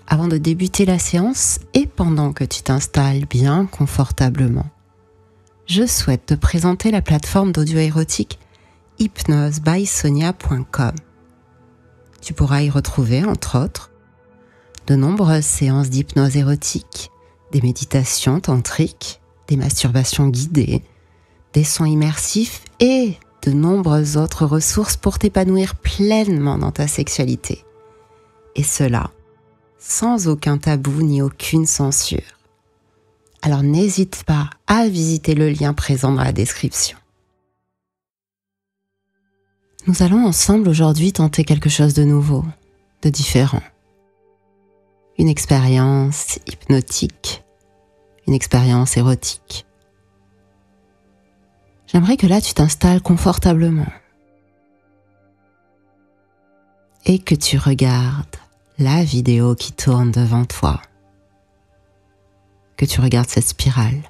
avant de débuter la séance et pendant que tu t'installes bien confortablement, je souhaite te présenter la plateforme d'audio érotique hypnosebysonia.com. Tu pourras y retrouver, entre autres, de nombreuses séances d'hypnose érotique, des méditations tantriques, des masturbations guidées, des sons immersifs et de nombreuses autres ressources pour t'épanouir pleinement dans ta sexualité. Et cela, sans aucun tabou ni aucune censure. Alors n'hésite pas à visiter le lien présent dans la description. Nous allons ensemble aujourd'hui tenter quelque chose de nouveau, de différent. Une expérience hypnotique, une expérience érotique. J'aimerais que là tu t'installes confortablement et que tu regardes la vidéo qui tourne devant toi, que tu regardes cette spirale.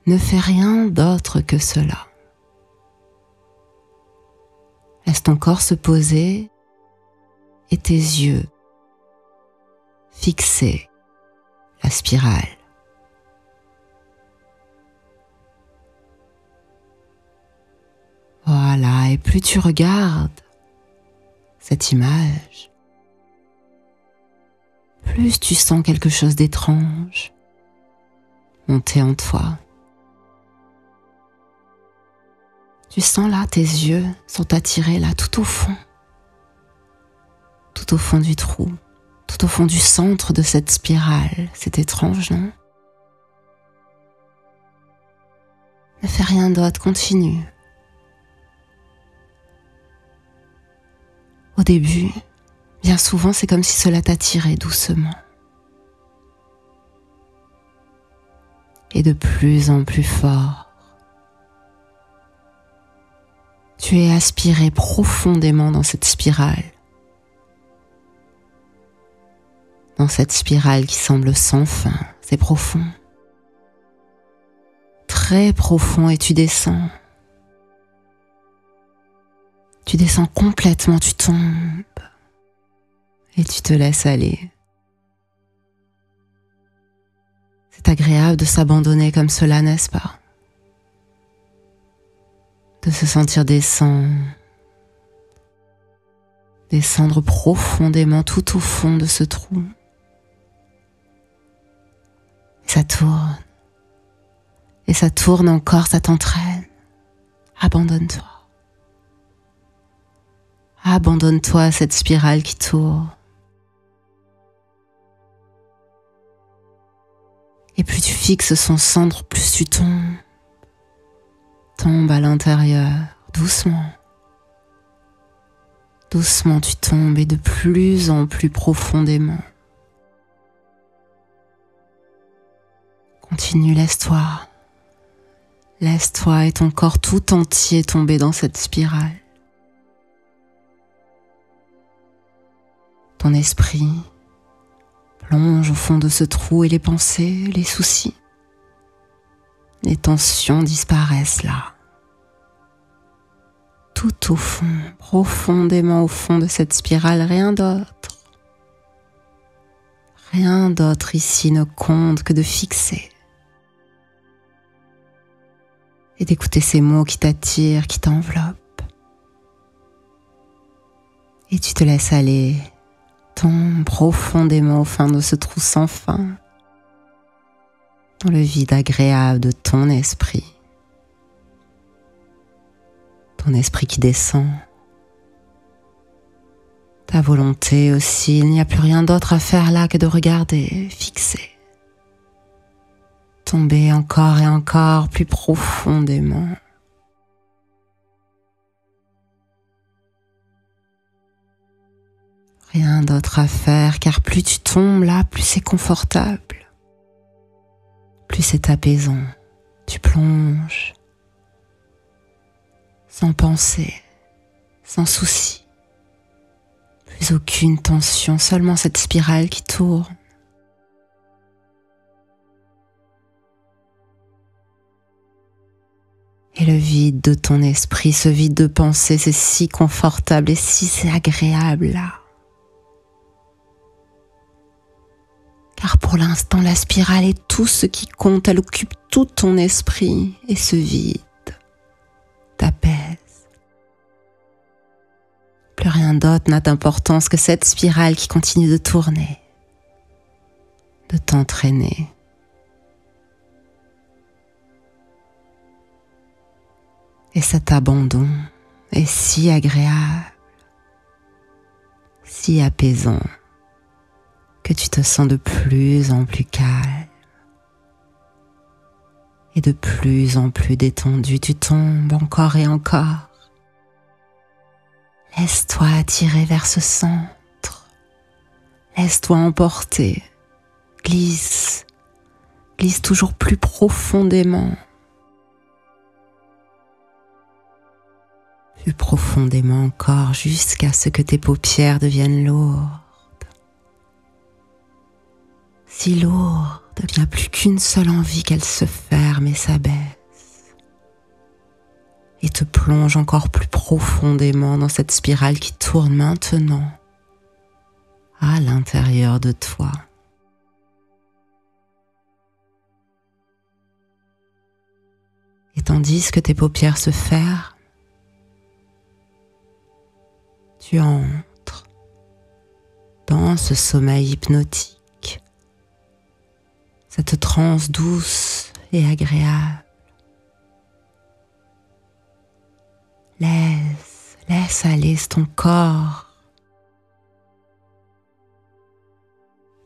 Ne fais rien d'autre que cela. Laisse ton corps se poser et tes yeux fixer la spirale. Voilà, et plus tu regardes cette image, plus tu sens quelque chose d'étrange monter en toi. Tu sens là, tes yeux sont attirés là tout au fond du trou, tout au fond du centre de cette spirale. C'est étrange, non? Ne fais rien d'autre, continue. Au début, bien souvent, c'est comme si cela t'attirait doucement. Et de plus en plus fort. Tu es aspiré profondément dans cette spirale. Dans cette spirale qui semble sans fin, c'est profond. Très profond, et tu descends. Tu descends complètement, tu tombes et tu te laisses aller. C'est agréable de s'abandonner comme cela, n'est-ce pas? De se sentir descendre profondément tout au fond de ce trou. Et ça tourne encore, ça t'entraîne. Abandonne-toi. Abandonne-toi à cette spirale qui tourne. Et plus tu fixes son centre, plus tu tombes. Tombe à l'intérieur, doucement. Doucement tu tombes et de plus en plus profondément. Continue, laisse-toi. Laisse-toi et ton corps tout entier tomber dans cette spirale. Ton esprit plonge au fond de ce trou et les pensées, les soucis, les tensions disparaissent là. Tout au fond, profondément au fond de cette spirale, rien d'autre. Rien d'autre ici ne compte que de fixer et d'écouter ces mots qui t'attirent, qui t'enveloppent. Et tu te laisses aller. Tombe profondément au fond de ce trou sans fin, dans le vide agréable de ton esprit. Ton esprit qui descend. Ta volonté aussi, il n'y a plus rien d'autre à faire là que de regarder, fixer. Tomber encore et encore plus profondément. Rien d'autre à faire, car plus tu tombes là, plus c'est confortable, plus c'est apaisant. Tu plonges, sans pensée, sans souci, plus aucune tension, seulement cette spirale qui tourne. Et le vide de ton esprit, ce vide de pensée, c'est si confortable et si c'est agréable là. pour l'instant, la spirale est tout ce qui compte, elle occupe tout ton esprit et ce vide t'apaise. Plus rien d'autre n'a d'importance que cette spirale qui continue de tourner, de t'entraîner. Et cet abandon est si agréable, si apaisant, que tu te sens de plus en plus calme et de plus en plus détendu. Tu tombes encore et encore. Laisse-toi attirer vers ce centre. Laisse-toi emporter. Glisse. Glisse toujours plus profondément. Plus profondément encore jusqu'à ce que tes paupières deviennent lourdes. Si lourdes, il n'y a plus qu'une seule envie qu'elle se ferme et s'abaisse. Et te plonge encore plus profondément dans cette spirale qui tourne maintenant à l'intérieur de toi. Et tandis que tes paupières se ferment, tu entres dans ce sommeil hypnotique, cette transe douce et agréable. Laisse aller ton corps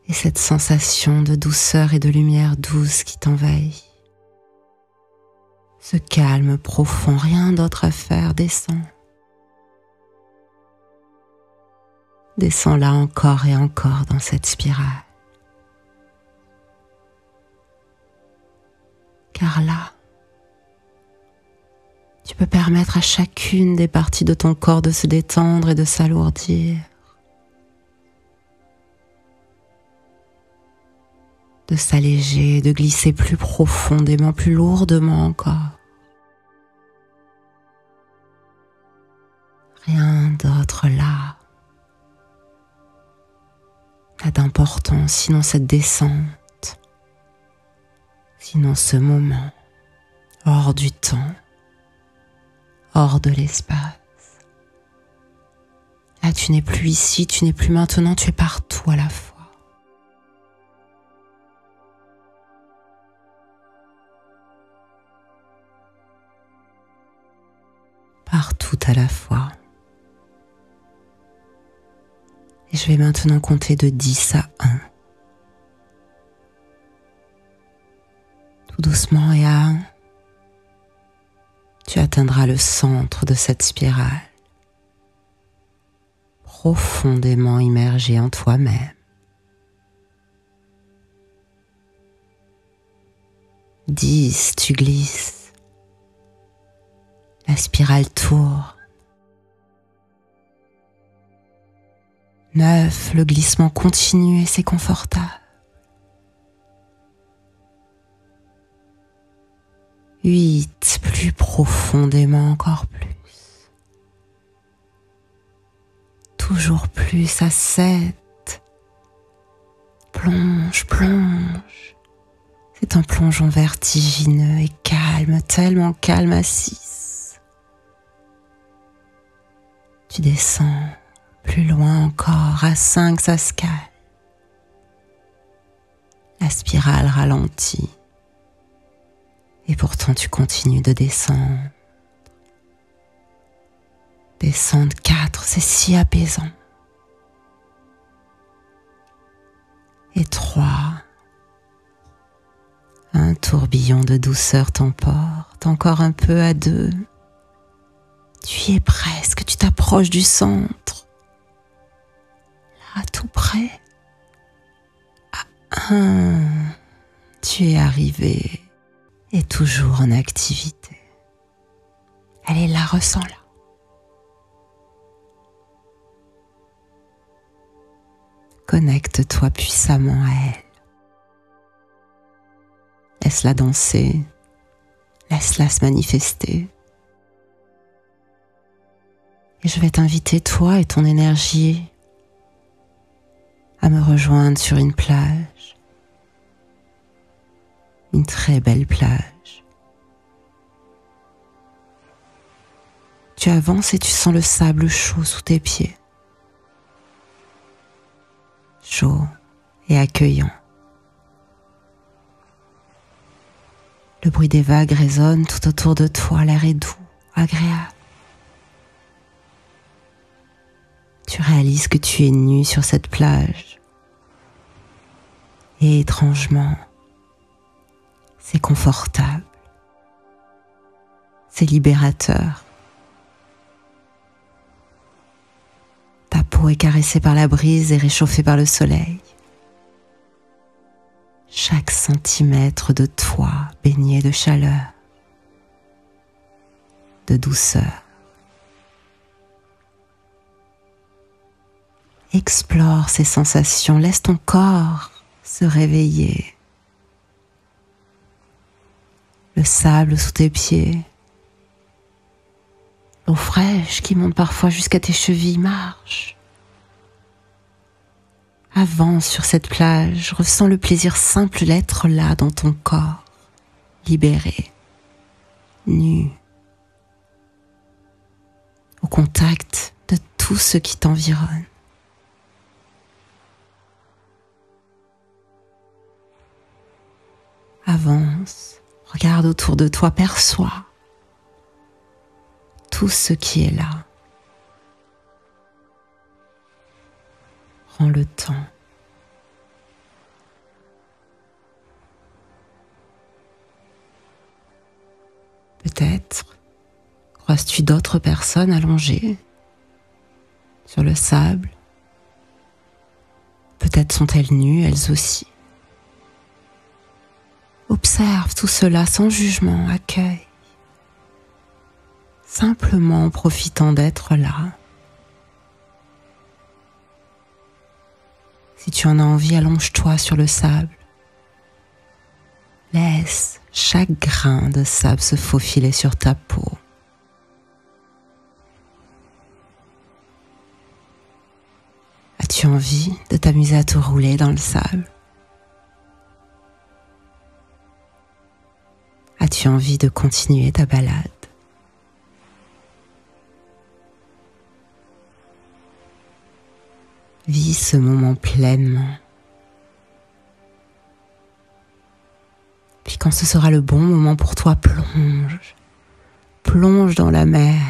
et cette sensation de douceur et de lumière douce qui t'envahit. Ce calme profond, rien d'autre à faire, descends. Descends là encore et encore dans cette spirale. Car là, tu peux permettre à chacune des parties de ton corps de se détendre et de s'alourdir, de s'alléger, de glisser plus profondément, plus lourdement encore. Rien d'autre là n'a d'importance, sinon cette descente, sinon ce moment, hors du temps, hors de l'espace. Là, tu n'es plus ici, tu n'es plus maintenant, tu es partout à la fois. Partout à la fois. Et je vais maintenant compter de 10 à 1. Tout doucement et à 1, tu atteindras le centre de cette spirale, profondément immergé en toi-même. 10, tu glisses. La spirale tourne. 9, le glissement continue et c'est confortable. 8, plus profondément, encore plus. Toujours plus à 7. Plonge, plonge. C'est un plongeon vertigineux et calme, tellement calme à 6. Tu descends. Plus loin encore, à 5, ça se calme. La spirale ralentit. Et pourtant, tu continues de descendre. Descendre 4, c'est si apaisant. Et 3, un tourbillon de douceur t'emporte. Encore un peu à 2. Tu y es presque, tu t'approches du centre. À tout près. À 1, tu es arrivé et toujours en activité. Elle est là, ressens-la. Connecte-toi puissamment à elle. Laisse-la danser, laisse-la se manifester. Et je vais t'inviter, toi et ton énergie, à me rejoindre sur une plage, une très belle plage. Tu avances et tu sens le sable chaud sous tes pieds. Chaud et accueillant. Le bruit des vagues résonne tout autour de toi, l'air est doux, agréable. Tu réalises que tu es nu sur cette plage. Et étrangement, c'est confortable. C'est libérateur. Ta peau est caressée par la brise et réchauffée par le soleil. Chaque centimètre de toi baigné de chaleur, de douceur. Explore ces sensations, laisse ton corps se réveiller. Le sable sous tes pieds, l'eau fraîche qui monte parfois jusqu'à tes chevilles, marche. Avance sur cette plage, ressens le plaisir simple d'être là dans ton corps, libéré, nu, au contact de tout ce qui t'environne. Avance, regarde autour de toi, perçois tout ce qui est là. Prends le temps. Peut-être croises-tu d'autres personnes allongées sur le sable. Peut-être sont-elles nues, elles aussi. Observe tout cela sans jugement, accueille. Simplement en profitant d'être là. Si tu en as envie, allonge-toi sur le sable. Laisse chaque grain de sable se faufiler sur ta peau. As-tu envie de t'amuser à te rouler dans le sable? As-tu envie de continuer ta balade? Vis ce moment pleinement. Puis quand ce sera le bon moment pour toi, plonge. Plonge dans la mer.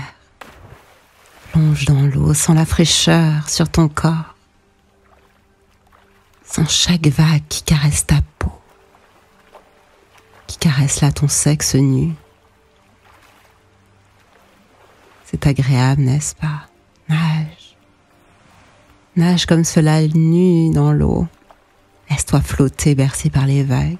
Plonge dans l'eau, sens la fraîcheur sur ton corps. Sens chaque vague qui caresse ta peau. Qui caresse là ton sexe nu. C'est agréable, n'est-ce pas? Nage. Nage comme cela nu dans l'eau. Laisse-toi flotter, bercé par les vagues.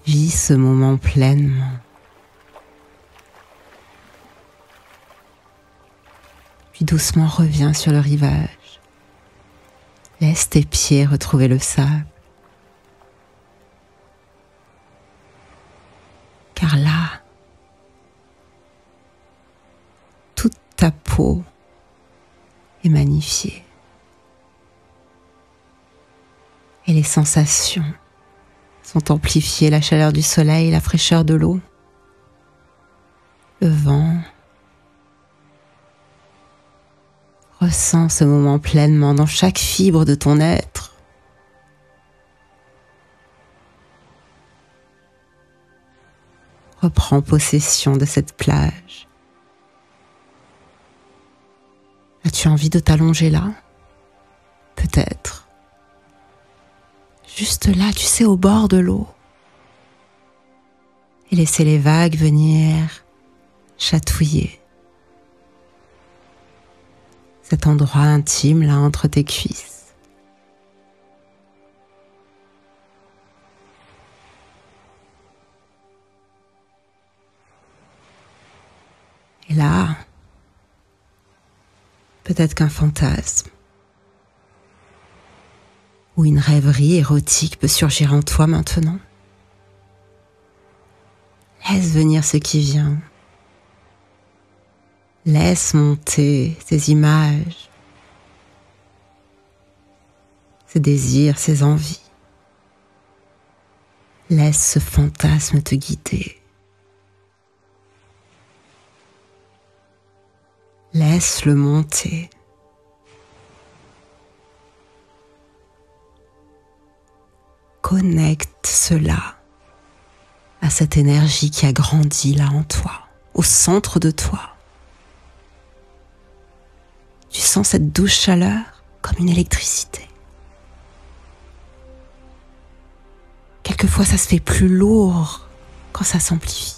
Vis ce moment pleinement. Puis doucement reviens sur le rivage. Laisse tes pieds retrouver le sable. Car là, toute ta peau est magnifiée. Et les sensations sont amplifiées, la chaleur du soleil, la fraîcheur de l'eau, le vent. Ressens ce moment pleinement dans chaque fibre de ton être. Reprends possession de cette plage. As-tu envie de t'allonger là? Peut-être. Juste là, tu sais, au bord de l'eau. Et laisser les vagues venir chatouiller cet endroit intime là entre tes cuisses. Et là, peut-être qu'un fantasme ou une rêverie érotique peut surgir en toi maintenant. Laisse venir ce qui vient. Laisse monter ces images, ces désirs, ces envies. Laisse ce fantasme te guider. Laisse-le monter. Connecte cela à cette énergie qui a grandi là en toi, au centre de toi. Tu sens cette douce chaleur comme une électricité. Quelquefois, ça se fait plus lourd quand ça s'amplifie.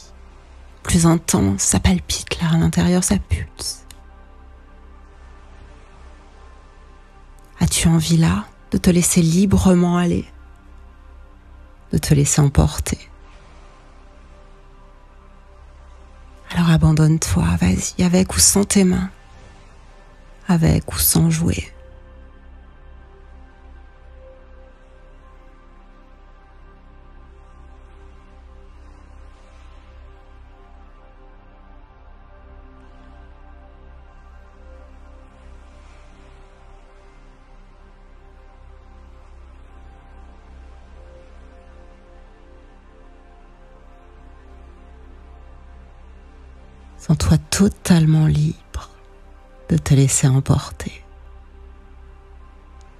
Plus intense, ça palpite là à l'intérieur, ça pulse. As-tu envie là de te laisser librement aller, de te laisser emporter? Alors abandonne-toi, vas-y, avec ou sans tes mains, avec ou sans jouer. Sens-toi totalement libre de te laisser emporter,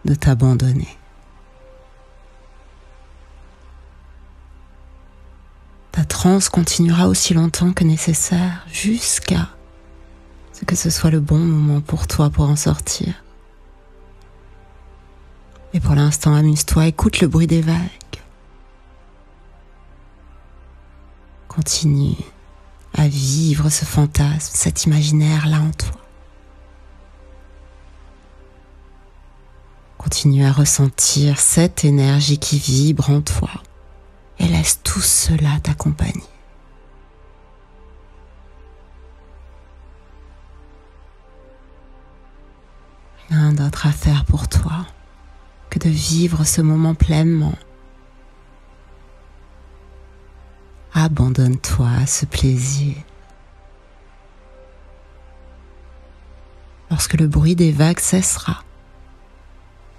de t'abandonner. Ta transe continuera aussi longtemps que nécessaire jusqu'à ce que ce soit le bon moment pour toi pour en sortir. Et pour l'instant, amuse-toi, écoute le bruit des vagues. Continue à vivre ce fantasme, cet imaginaire là en toi. Continue à ressentir cette énergie qui vibre en toi et laisse tout cela t'accompagner. Rien d'autre à faire pour toi que de vivre ce moment pleinement. Abandonne-toi à ce plaisir. Lorsque le bruit des vagues cessera,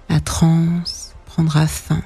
la transe prendra fin